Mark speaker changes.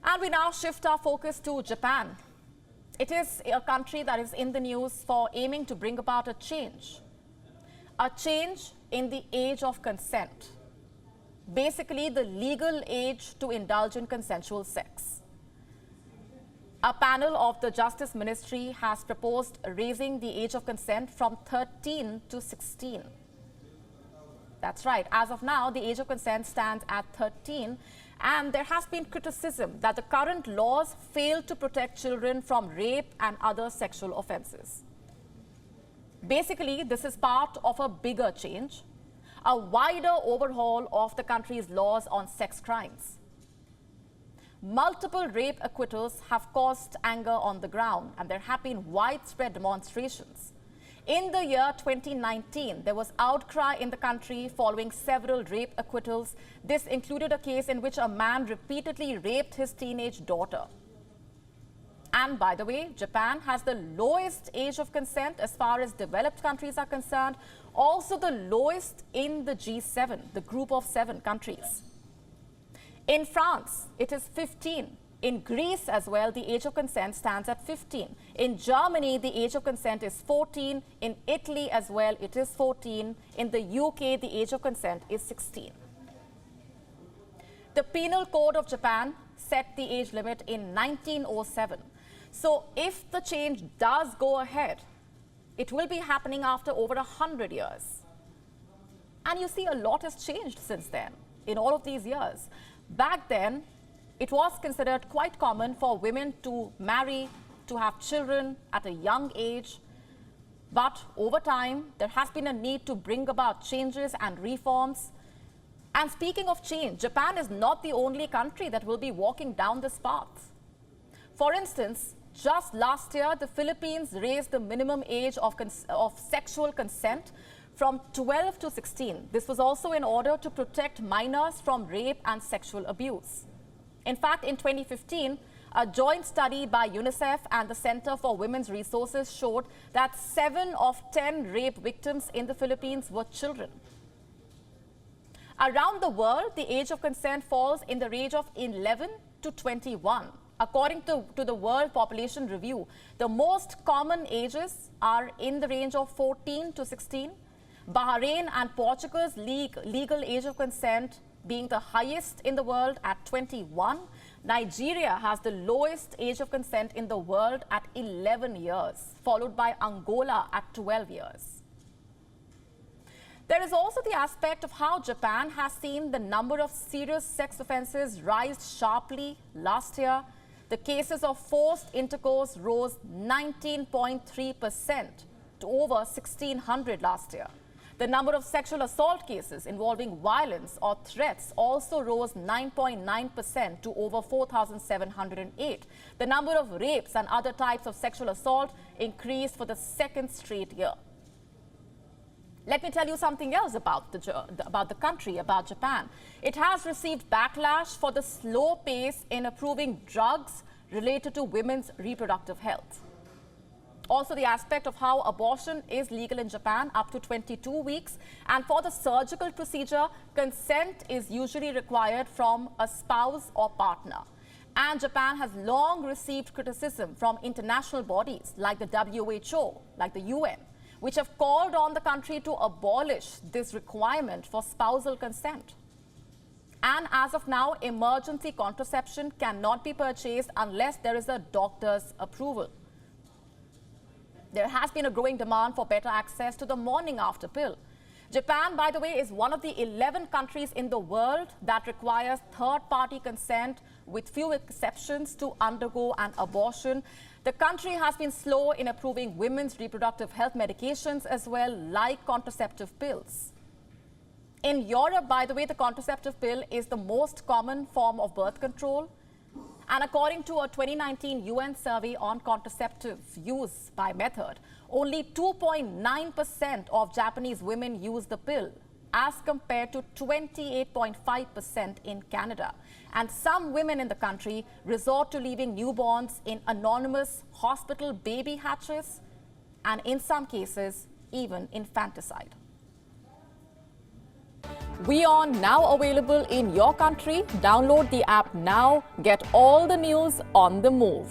Speaker 1: And we now shift our focus to Japan. It is a country that is in the news for aiming to bring about a change in the age of consent. Basically, the legal age to indulge in consensual sex. A panel of the Justice Ministry has proposed raising the age of consent from 13 to 16. That's right. As of now, the age of consent stands at 13, and there has been criticism that the current laws fail to protect children from rape and other sexual offenses. Basically, this is part of a bigger change, a wider overhaul of the country's laws on sex crimes. Multiple rape acquittals have caused anger on the ground, and there have been widespread demonstrations. In the year 2019, there was outcry in the country following several rape acquittals. This included a case in which a man repeatedly raped his teenage daughter. And by the way, Japan has the lowest age of consent as far as developed countries are concerned, also the lowest in the G7, the group of 7 countries. In France, it is 15. In Greece as well, the age of consent stands at 15. In Germany, the age of consent is 14. In Italy as well, it is 14. In the UK, the age of consent is 16. The Penal Code of Japan set the age limit in 1907. So if the change does go ahead, it will be happening after over 100 years. And you see, a lot has changed since then, in all of these years. Back then, it was considered quite common for women to marry, to have children at a young age. But over time, there has been a need to bring about changes and reforms. And speaking of change, Japan is not the only country that will be walking down this path. For instance, just last year, the Philippines raised the minimum age of sexual consent from 12 to 16. This was also in order to protect minors from rape and sexual abuse. In fact, in 2015, a joint study by UNICEF and the Center for Women's Resources showed that 7 of 10 rape victims in the Philippines were children. Around the world, the age of consent falls in the range of 11 to 21. According to the World Population Review, the most common ages are in the range of 14 to 16. Bahrain and Portugal's legal age of consent being the highest in the world at 21. Nigeria has the lowest age of consent in the world at 11 years, followed by Angola at 12 years. There is also the aspect of how Japan has seen the number of serious sex offenses rise sharply last year. The cases of forced intercourse rose 19.3% to over 1,600 last year. The number of sexual assault cases involving violence or threats also rose 9.9% to over 4,708. The number of rapes and other types of sexual assault increased for the second straight year. Let me tell you something else about the country, about Japan. It has received backlash for the slow pace in approving drugs related to women's reproductive health. Also, the aspect of how abortion is legal in Japan up to 22 weeks. And for the surgical procedure, consent is usually required from a spouse or partner. And Japan has long received criticism from international bodies like the WHO, like the UN, which have called on the country to abolish this requirement for spousal consent. And as of now, emergency contraception cannot be purchased unless there is a doctor's approval. There has been a growing demand for better access to the morning after pill. Japan, by the way, is one of the 11 countries in the world that requires third-party consent, with few exceptions, to undergo an abortion. The country has been slow in approving women's reproductive health medications as well, like contraceptive pills. In Europe, by the way, the contraceptive pill is the most common form of birth control. And according to a 2019 UN survey on contraceptive use by method, only 2.9% of Japanese women use the pill, as compared to 28.5% in Canada. And some women in the country resort to leaving newborns in anonymous hospital baby hatches, and in some cases, even infanticide. WION now available in your country. Download the app now. Get all the news on the move.